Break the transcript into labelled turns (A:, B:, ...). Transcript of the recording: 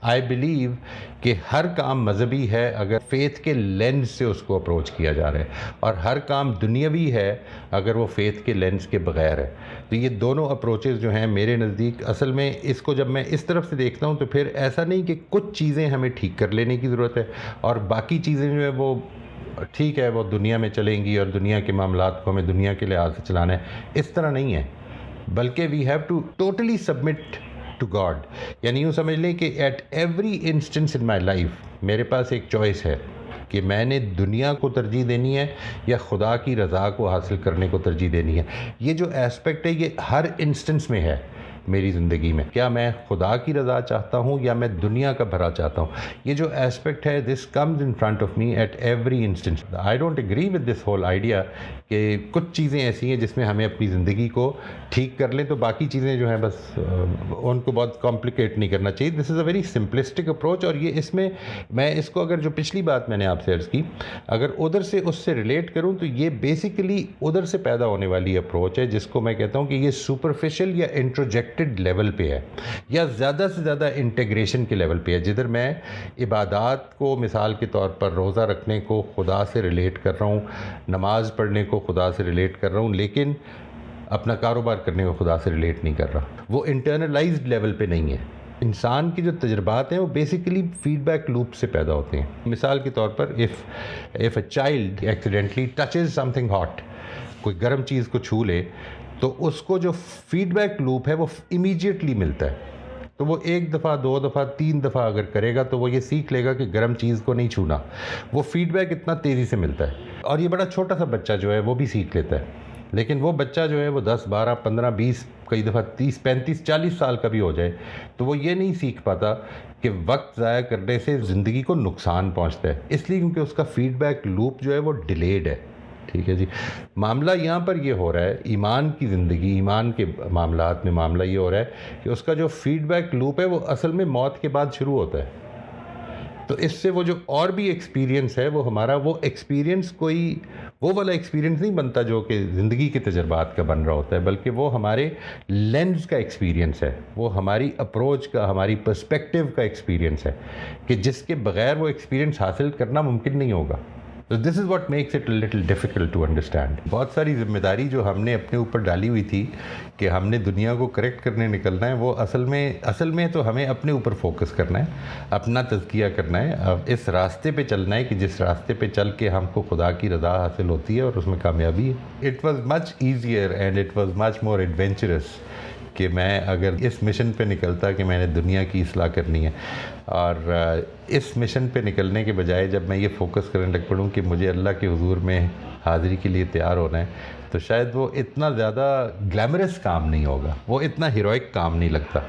A: I believe کہ ہر کام مذہبی ہے اگر فیتھ کے لینس سے اس کو اپروچ کیا جا رہا ہے، اور ہر کام دنیاوی ہے اگر وہ فیتھ کے لینس کے بغیر ہے. تو یہ دونوں اپروچز جو ہیں میرے نزدیک، اصل میں اس کو جب میں اس طرف سے دیکھتا ہوں تو پھر ایسا نہیں کہ کچھ چیزیں ہمیں ٹھیک کر لینے کی ضرورت ہے اور باقی چیزیں جو ہے وہ ٹھیک ہے وہ دنیا میں چلیں گی اور دنیا کے معاملات کو ہمیں دنیا کے لحاظ سے چلانا ہے. اس طرح نہیں ہے، بلکہ we have to totally submit to God. یعنی یوں سمجھ لیں کہ at every instance in my life میرے پاس ایک چوائس ہے کہ میں نے دنیا کو ترجیح دینی ہے یا خدا کی رضا کو حاصل کرنے کو ترجیح دینی ہے. یہ جو ایسپیکٹ ہے یہ ہر انسٹنس میں ہے میری زندگی میں. کیا میں خدا کی رضا چاہتا ہوں یا میں دنیا کا بھلا چاہتا ہوں؟ یہ جو ایسپیکٹ ہے this comes in front of me at every instance. I don't agree with this whole idea کہ کچھ چیزیں ایسی ہیں جس میں ہمیں اپنی زندگی کو ٹھیک کر لیں تو باقی چیزیں جو ہیں بس ان کو بہت کمپلیکیٹ نہیں کرنا چاہیے. دس از اے ویری سمپلسٹک اپروچ. اور یہ اس میں اس کو اگر جو پچھلی بات میں نے آپ سے عرض کی اگر ادھر سے اس سے ریلیٹ کروں تو یہ بیسیکلی ادھر سے پیدا ہونے والی اپروچ ہے جس کو میں کہتا ہوں کہ یہ سپرفیشل یا انٹروجیکٹڈ لیول پہ ہے یا زیادہ سے زیادہ انٹیگریشن کے لیول پہ ہے، جدھر میں عبادات کو مثال کے طور پر روزہ رکھنے کو خدا سے ریلیٹ کر رہا ہوں، نماز پڑھنے کو خدا سے ریلیٹ کر رہا ہوں، لیکن اپنا کاروبار کرنے کو خدا سے ریلیٹ نہیں کر رہا. وہ انٹرنلائزڈ لیول پہ نہیں ہے. انسان کی جو تجربات ہیں وہ بیسیکلی فیڈ بیک لوپ سے پیدا ہوتے ہیں. مثال کے طور پر if a child accidentally touches something hot، کوئی گرم چیز کو چھو لے تو اس کو جو فیڈ بیک لوپ ہے وہ امیجیٹلی ملتا ہے. تو وہ ایک دفعہ، دو دفعہ، تین دفعہ اگر کرے گا تو وہ یہ سیکھ لے گا کہ گرم چیز کو نہیں چھونا. وہ فیڈ بیک اتنا تیزی سے ملتا ہے. اور یہ بڑا چھوٹا سا بچہ جو ہے وہ بھی سیکھ لیتا ہے. لیکن وہ بچہ جو ہے وہ 10 12 15 20 کئی دفعہ 30 35 40 سال کا بھی ہو جائے تو وہ یہ نہیں سیکھ پاتا کہ وقت ضائع کرنے سے زندگی کو نقصان پہنچتا ہے، اس لیے کیونکہ اس کا فیڈ بیک لوپ جو ہے وہ ڈیلیڈ ہے. ٹھیک ہے جی. معاملہ یہاں پر یہ ہو رہا ہے ایمان کی زندگی، ایمان کے معاملات میں معاملہ یہ ہو رہا ہے کہ اس کا جو فیڈ بیک لوپ ہے وہ اصل میں موت کے بعد شروع ہوتا ہے. تو اس سے وہ جو اور بھی ایکسپیرینس ہے وہ ہمارا وہ ایکسپیرینس کوئی وہ والا ایکسپیرینس نہیں بنتا جو کہ زندگی کے تجربات کا بن رہا ہوتا ہے، بلکہ وہ ہمارے لینز کا ایکسپیرینس ہے، وہ ہماری اپروچ کا، ہماری پرسپیکٹیو کا ایکسپیرینس ہے کہ جس کے بغیر وہ ایکسپیرینس حاصل کرنا ممکن نہیں ہوگا. So this is what makes it a little difficult to understand. بہت ساری ذمہ داری جو ہم نے اپنے اوپر ڈالی ہوئی تھی کہ ہم نے دنیا کو کریکٹ کرنے نکلنا ہے، وہ اصل میں تو ہمیں اپنے اوپر فوکس کرنا ہے، اپنا تزکیہ کرنا ہے، اس راستے پہ چلنا ہے کہ جس راستے پہ چل کے ہم کو خدا کی رضا حاصل ہوتی ہے اور اس میں کامیابی ہے. It was much easier and it was much more adventurous کہ میں اگر اس مشن پہ نکلتا کہ میں نے دنیا کی اصلاح کرنی ہے، اور اس مشن پہ نکلنے کے بجائے جب میں یہ فوکس کرنے لگ پڑوں کہ مجھے اللہ کے حضور میں حاضری کے لیے تیار ہونا ہے، تو شاید وہ اتنا زیادہ گلیمرس کام نہیں ہوگا، وہ اتنا ہیروئک کام نہیں لگتا.